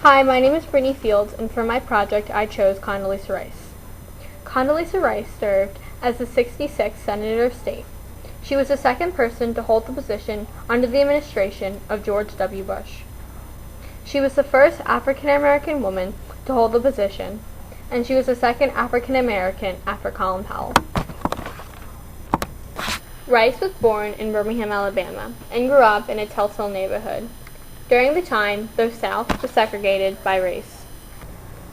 Hi, my name is Brittany Fields, and for my project I chose Condoleezza Rice. Condoleezza Rice served as the 66th Senator of State. She was the second person to hold the position under the administration of George W. Bush. She was the first African American woman to hold the position, and she was the second African American after Colin Powell. Rice was born in Birmingham, Alabama, and grew up in a Tellsville neighborhood. During the time, the South was segregated by race.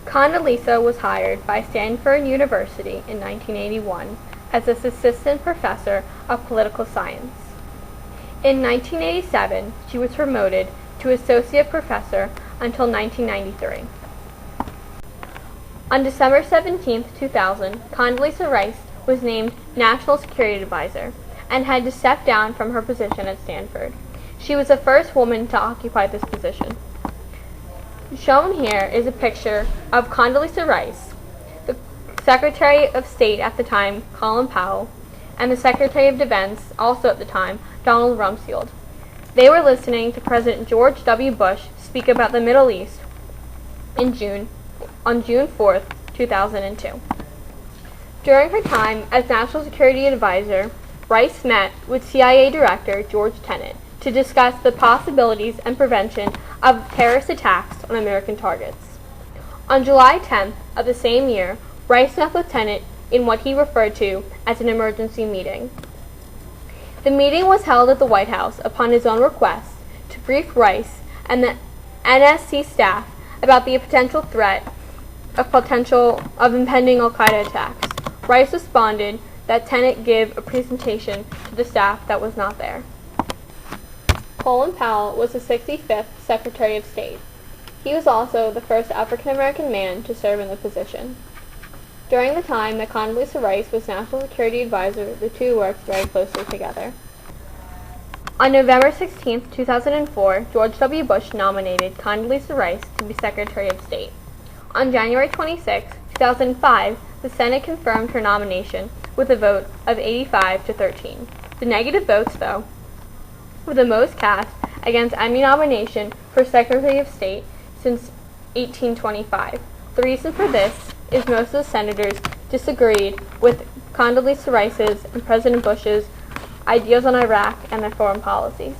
Condoleezza was hired by Stanford University in 1981 as an assistant professor of political science. In 1987, she was promoted to associate professor until 1993. On December 17, 2000, Condoleezza Rice was named National Security Advisor and had to step down from her position at Stanford. She was the first woman to occupy this position. Shown here is a picture of Condoleezza Rice, the Secretary of State at the time, Colin Powell, and the Secretary of Defense, also at the time, Donald Rumsfeld. They were listening to President George W. Bush speak about the Middle East on June 4, 2002. During her time as National Security Advisor, Rice met with CIA Director George Tenet to discuss the possibilities and prevention of terrorist attacks on American targets. On July 10th of the same year, Rice met with Tenet in what he referred to as an emergency meeting. The meeting was held at the White House upon his own request to brief Rice and the NSC staff about the potential threat of impending al-Qaeda attacks. Rice responded that Tenet give a presentation to the staff that was not there. Colin Powell was the 65th Secretary of State. He was also the first African American man to serve in the position. During the time that Condoleezza Rice was National Security Advisor, the two worked very closely together. On November 16, 2004, George W. Bush nominated Condoleezza Rice to be Secretary of State. On January 26, 2005, the Senate confirmed her nomination with a vote of 85 to 13. The negative votes, though, were the most cast against any nomination for Secretary of State since 1825. The reason for this is most of the senators disagreed with Condoleezza Rice's and President Bush's ideas on Iraq and their foreign policies.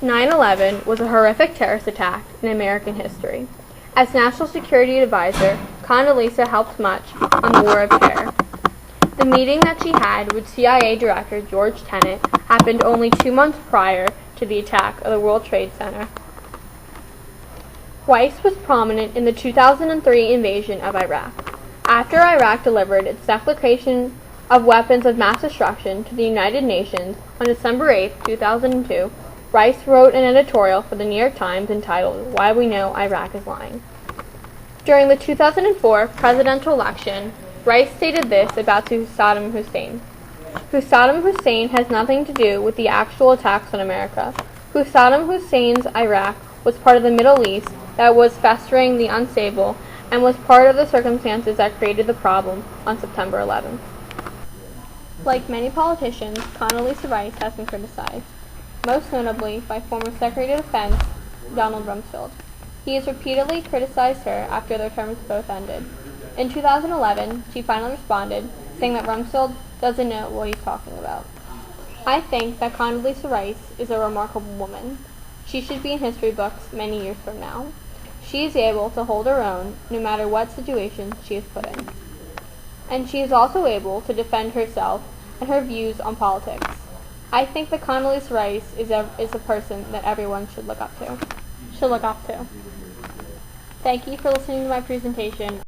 9/11 was a horrific terrorist attack in American history. As National Security Advisor, Condoleezza helped much on the War of Terror. The meeting that she had with CIA Director George Tenet happened only 2 months prior to the attack of the World Trade Center. Rice was prominent in the 2003 invasion of Iraq. After Iraq delivered its declaration of weapons of mass destruction to the United Nations on December 8, 2002, Rice wrote an editorial for the New York Times entitled "Why We Know Iraq is Lying." During the 2004 presidential election, Rice stated this about Saddam Hussein. Saddam Hussein has nothing to do with the actual attacks on America. Saddam Hussein's Iraq was part of the Middle East that was festering the unstable and was part of the circumstances that created the problem on September 11th. Like many politicians, Condoleezza Rice has been criticized, most notably by former Secretary of Defense Donald Rumsfeld. He has repeatedly criticized her after their terms both ended. In 2011, she finally responded, saying that Rumsfeld doesn't know what he's talking about. I think that Condoleezza Rice is a remarkable woman. She should be in history books many years from now. She is able to hold her own no matter what situation she is put in. And she is also able to defend herself and her views on politics. I think that Condoleezza Rice is a person that everyone should look up to. Thank you for listening to my presentation.